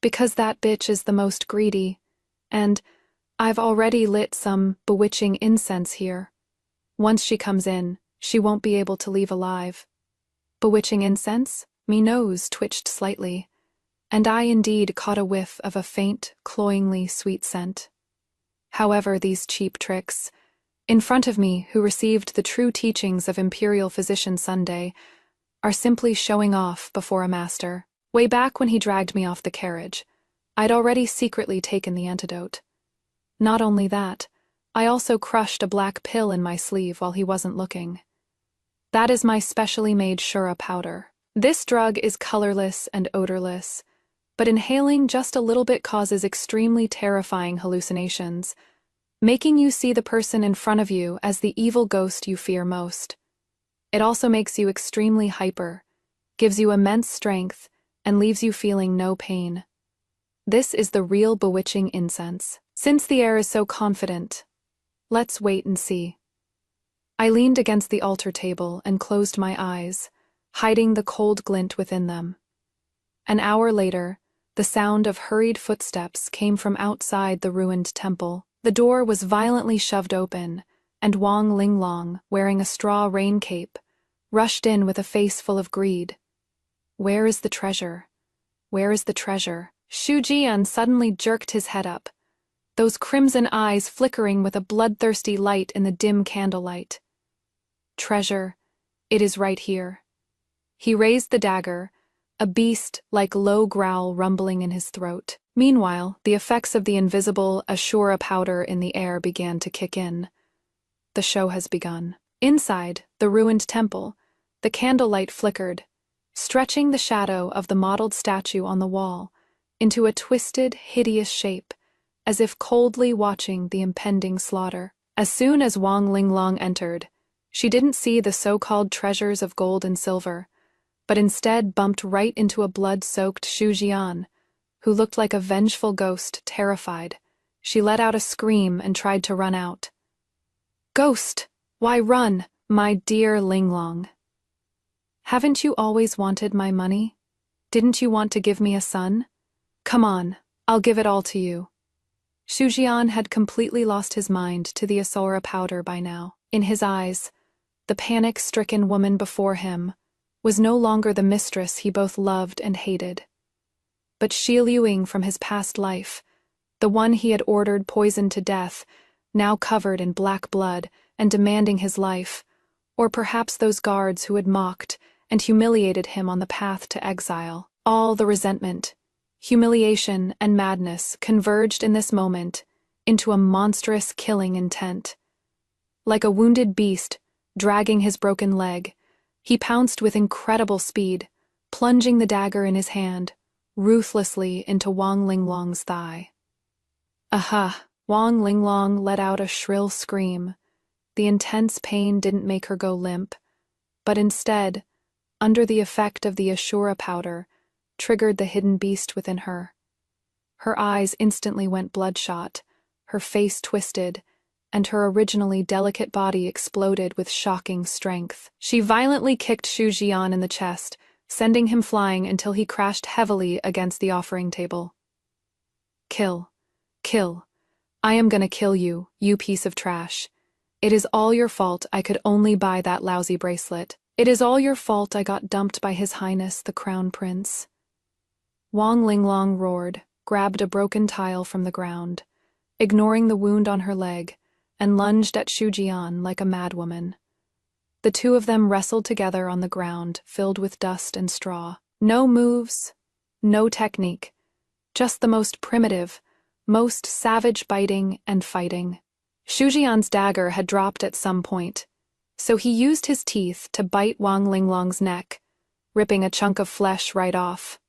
Because that bitch is the most greedy, and I've already lit some bewitching incense here. Once she comes in, she won't be able to leave alive. Bewitching incense? Me nose twitched slightly, and I indeed caught a whiff of a faint, cloyingly sweet scent. However, these cheap tricks, in front of me who received the true teachings of Imperial Physician Sunday, are simply showing off before a master. Way back when he dragged me off the carriage, I'd already secretly taken the antidote. Not only that, I also crushed a black pill in my sleeve while he wasn't looking. That is my specially made Shura powder. This drug is colorless and odorless, but inhaling just a little bit causes extremely terrifying hallucinations, making you see the person in front of you as the evil ghost you fear most. It also makes you extremely hyper, gives you immense strength, and leaves you feeling no pain. This is the real bewitching incense. Since the air is so confident, let's wait and see. I leaned against the altar table and closed my eyes, hiding the cold glint within them. An hour later, the sound of hurried footsteps came from outside the ruined temple. The door was violently shoved open, and Wang Linglong, wearing a straw rain cape, rushed in with a face full of greed. Where is the treasure? Where is the treasure? Xu Jian suddenly jerked his head up, those crimson eyes flickering with a bloodthirsty light in the dim candlelight. Treasure, it is right here. He raised the dagger, a beast-like low growl rumbling in his throat. Meanwhile, the effects of the invisible Ashura powder in the air began to kick in. The show has begun. Inside the ruined temple, the candlelight flickered, stretching the shadow of the modeled statue on the wall into a twisted, hideous shape, as if coldly watching the impending slaughter. As soon as Wang Linglong entered, she didn't see the so-called treasures of gold and silver, but instead bumped right into a blood-soaked Xu Jian, who looked like a vengeful ghost, terrified. She let out a scream and tried to run out. Ghost! Why run, my dear Linglong? Haven't you always wanted my money? Didn't you want to give me a son? Come on, I'll give it all to you. Xu Jian had completely lost his mind to the Asura powder by now. In his eyes, the panic-stricken woman before him was no longer the mistress he both loved and hated, but Liuing from his past life, the one he had ordered poisoned to death, now covered in black blood and demanding his life, or perhaps those guards who had mocked and humiliated him on the path to exile. All the resentment, humiliation, and madness converged in this moment into a monstrous killing intent. Like a wounded beast, dragging his broken leg, he pounced with incredible speed, plunging the dagger in his hand, ruthlessly into Wang Linglong's thigh. Aha! Wang Linglong let out a shrill scream. The intense pain didn't make her go limp, but instead, under the effect of the Ashura powder, triggered the hidden beast within her. Her eyes instantly went bloodshot, her face twisted, and her originally delicate body exploded with shocking strength. She violently kicked Xu Jian in the chest, sending him flying until he crashed heavily against the offering table. Kill. Kill. I am gonna kill you, you piece of trash. It is all your fault I could only buy that lousy bracelet. It is all your fault I got dumped by His Highness the Crown Prince. Wang Linglong roared, grabbed a broken tile from the ground, ignoring the wound on her leg, and lunged at Xu Jian like a madwoman. The two of them wrestled together on the ground, filled with dust and straw. No moves, no technique, just the most primitive, most savage biting and fighting. Xu Jian's dagger had dropped at some point, so he used his teeth to bite Wang Linglong's neck, ripping a chunk of flesh right off.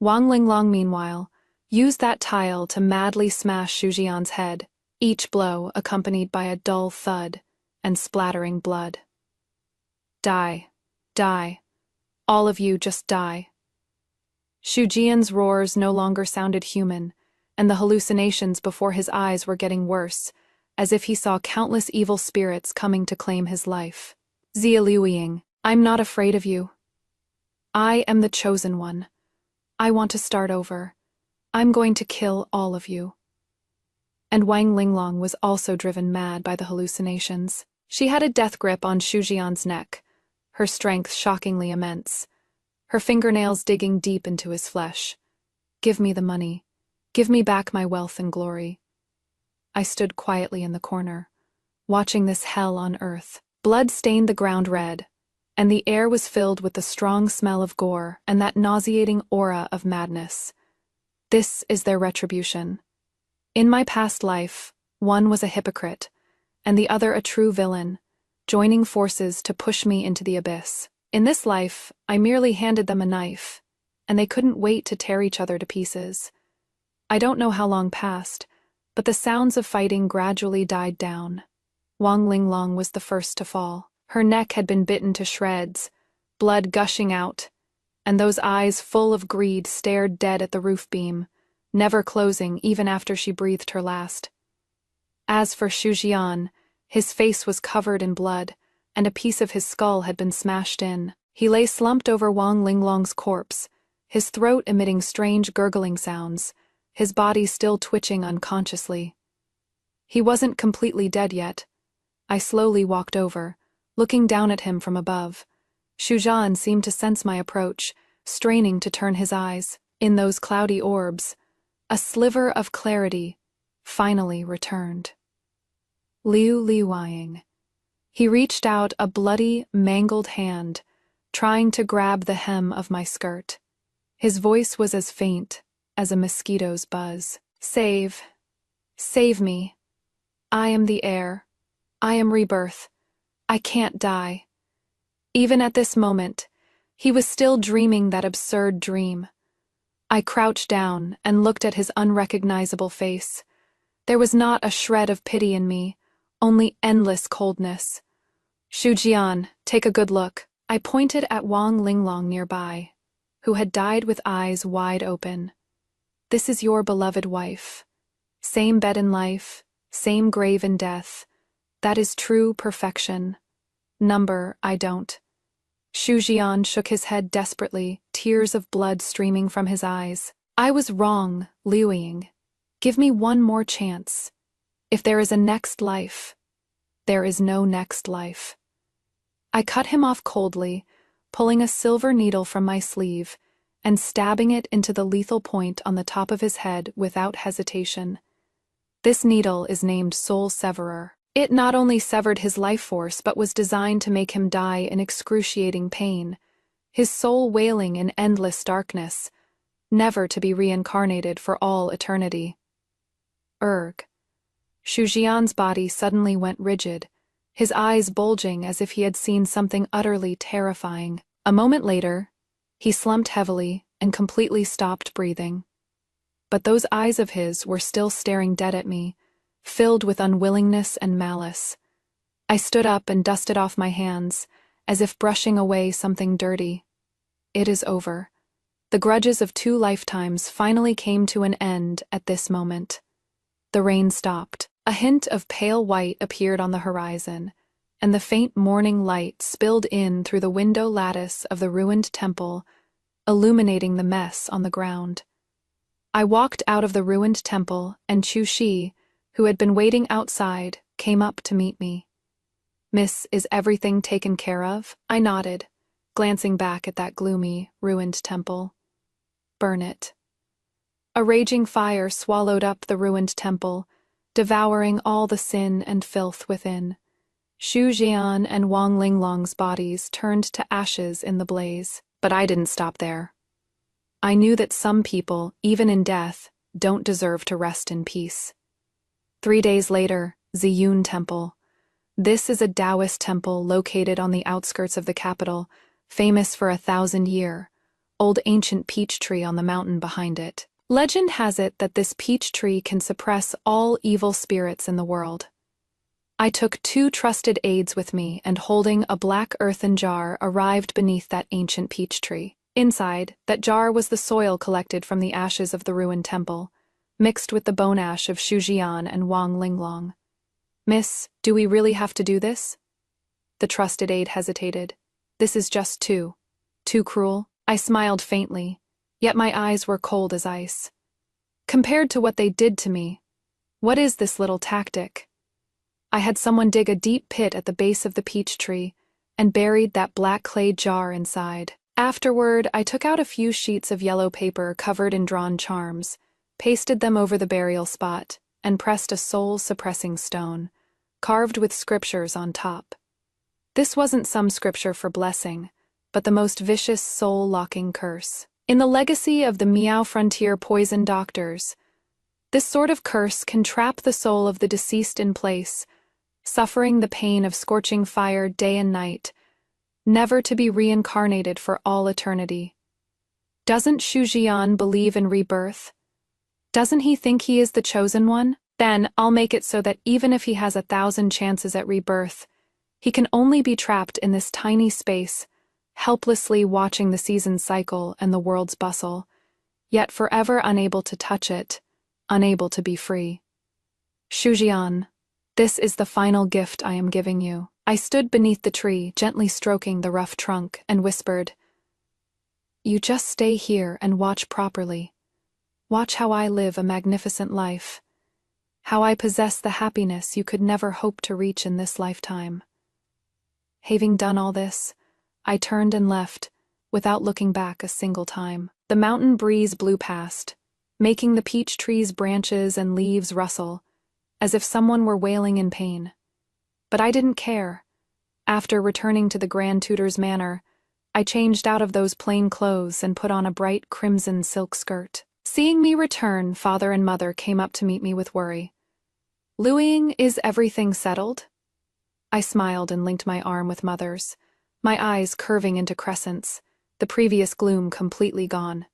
Wang Linglong, meanwhile, used that tile to madly smash Xu Jian's head, each blow accompanied by a dull thud and splattering blood. Die. Die. All of you just die. Xu Jian's roars no longer sounded human, and the hallucinations before his eyes were getting worse, as if he saw countless evil spirits coming to claim his life. Zia Liuying, I'm not afraid of you. I am the chosen one. I want to start over. I'm going to kill all of you. And Wang Linglong was also driven mad by the hallucinations. She had a death grip on Xu Jian's neck, her strength shockingly immense, her fingernails digging deep into his flesh. Give me the money. Give me back my wealth and glory. I stood quietly in the corner, watching this hell on earth. Blood stained the ground red, and the air was filled with the strong smell of gore and that nauseating aura of madness. This is their retribution. In my past life, one was a hypocrite, and the other a true villain, joining forces to push me into the abyss. In this life, I merely handed them a knife, and they couldn't wait to tear each other to pieces. I don't know how long passed, but the sounds of fighting gradually died down. Wang Linglong was the first to fall. Her neck had been bitten to shreds, blood gushing out, and those eyes full of greed stared dead at the roof beam, never closing even after she breathed her last. As for Xu Jian, his face was covered in blood, and a piece of his skull had been smashed in. He lay slumped over Wang Linglong's corpse, his throat emitting strange gurgling sounds, his body still twitching unconsciously. He wasn't completely dead yet. I slowly walked over, looking down at him from above. Xu Jian seemed to sense my approach, straining to turn his eyes. In those cloudy orbs, a sliver of clarity finally returned. Liu Liuying. He reached out a bloody, mangled hand, trying to grab the hem of my skirt. His voice was as faint as a mosquito's buzz. Save me. I am the heir. I am rebirth. I can't die. Even at this moment, he was still dreaming that absurd dream. I crouched down and looked at his unrecognizable face. There was not a shred of pity in me, only endless coldness. Xu Jian, take a good look. I pointed at Wang Linglong nearby, who had died with eyes wide open. This is your beloved wife. Same bed in life, same grave in death. That is true perfection. Number, I don't. Xu Jian shook his head desperately, tears of blood streaming from his eyes. I was wrong, Liuying. Give me one more chance. If there is a next life, there is no next life. I cut him off coldly, pulling a silver needle from my sleeve and stabbing it into the lethal point on the top of his head without hesitation. This needle is named Soul Severer. It not only severed his life force but was designed to make him die in excruciating pain, his soul wailing in endless darkness, never to be reincarnated for all eternity. Erg. Xu Jian's body suddenly went rigid, his eyes bulging as if he had seen something utterly terrifying. A moment later, He slumped heavily and completely stopped breathing. But those eyes of his were still staring dead at me, filled with unwillingness and malice. I stood up and dusted off my hands, as if brushing away something dirty. It is over. The grudges of 2 lifetimes finally came to an end at this moment. The rain stopped. A hint of pale white appeared on the horizon, and the faint morning light spilled in through the window lattice of the ruined temple, illuminating the mess on the ground. I walked out of the ruined temple, and Chu-Shi, who had been waiting outside, came up to meet me. "Miss, is everything taken care of?" I nodded, glancing back at that gloomy, ruined temple. "Burn it." A raging fire swallowed up the ruined temple, devouring all the sin and filth within. Xu Jian and Wang Linglong's bodies turned to ashes in the blaze. But I didn't stop there. I knew that some people, even in death, don't deserve to rest in peace. 3 days later, Ziyun Temple. This is a Taoist temple located on the outskirts of the capital, famous for 1,000-year-old ancient peach tree on the mountain behind it. Legend has it that this peach tree can suppress all evil spirits in the world. I took 2 trusted aides with me, and holding a black earthen jar arrived beneath that ancient peach tree. Inside, that jar was the soil collected from the ashes of the ruined temple, mixed with the bone ash of Xu Jian and Wang Linglong. "Miss, do we really have to do this?" The trusted aide hesitated. "This is just too cruel." I smiled faintly, yet my eyes were cold as ice. Compared to what they did to me, what is this little tactic? I had someone dig a deep pit at the base of the peach tree and buried that black clay jar inside. Afterward, I took out a few sheets of yellow paper covered in drawn charms, pasted them over the burial spot, and pressed a soul-suppressing stone, carved with scriptures on top. This wasn't some scripture for blessing, but the most vicious soul-locking curse. In the legacy of the Miao frontier poison doctors, this sort of curse can trap the soul of the deceased in place, suffering the pain of scorching fire day and night, never to be reincarnated for all eternity. Doesn't Xu Jian believe in rebirth? Doesn't he think he is the chosen one? Then I'll make it so that even if he has 1,000 chances at rebirth, he can only be trapped in this tiny space, helplessly watching the seasons cycle and the world's bustle, yet forever unable to touch it, unable to be free. Xu Jian, this is the final gift I am giving you. I stood beneath the tree, gently stroking the rough trunk, and whispered, "You just stay here and watch properly. Watch how I live a magnificent life, how I possess the happiness you could never hope to reach in this lifetime." Having done all this, I turned and left, without looking back a single time. The mountain breeze blew past, making the peach tree's branches and leaves rustle, as if someone were wailing in pain. But I didn't care. After returning to the Grand Tutor's manor, I changed out of those plain clothes and put on a bright crimson silk skirt. Seeing me return, father and mother came up to meet me with worry. "Luiying, is everything settled?" I smiled and linked my arm with mother's, my eyes curving into crescents, the previous gloom completely gone.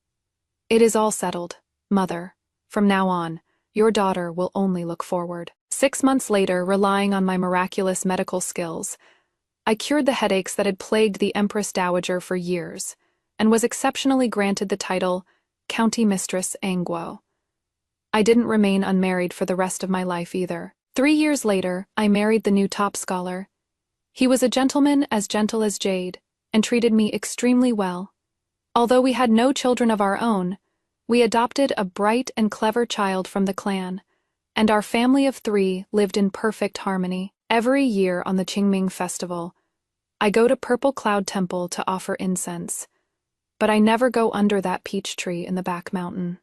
"It is all settled, mother. From now on, your daughter will only look forward." 6 months later, relying on my miraculous medical skills, I cured the headaches that had plagued the Empress Dowager for years, and was exceptionally granted the title County Mistress Angguo. I didn't remain unmarried for the rest of my life either. 3 years later, I married the new top scholar. He was a gentleman as gentle as jade, and treated me extremely well. Although we had no children of our own, we adopted a bright and clever child from the clan, and our family of 3 lived in perfect harmony. Every year on the Qingming festival, I go to Purple Cloud Temple to offer incense, but I never go under that peach tree in the back mountain.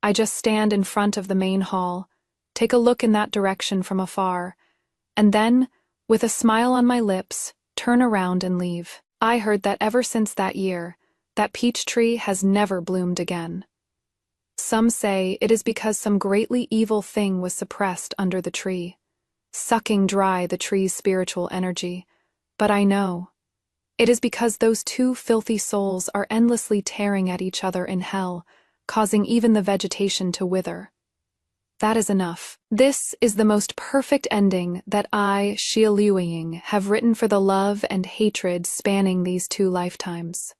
I just stand in front of the main hall, take a look in that direction from afar, and then, with a smile on my lips, turn around and leave. I heard that ever since that year, that peach tree has never bloomed again. Some say it is because some greatly evil thing was suppressed under the tree, sucking dry the tree's spiritual energy, but I know It is because those two filthy souls are endlessly tearing at each other in hell, causing even the vegetation to wither. That is enough. This is the most perfect ending that I, Xia Liuying, have written for the love and hatred spanning these two lifetimes.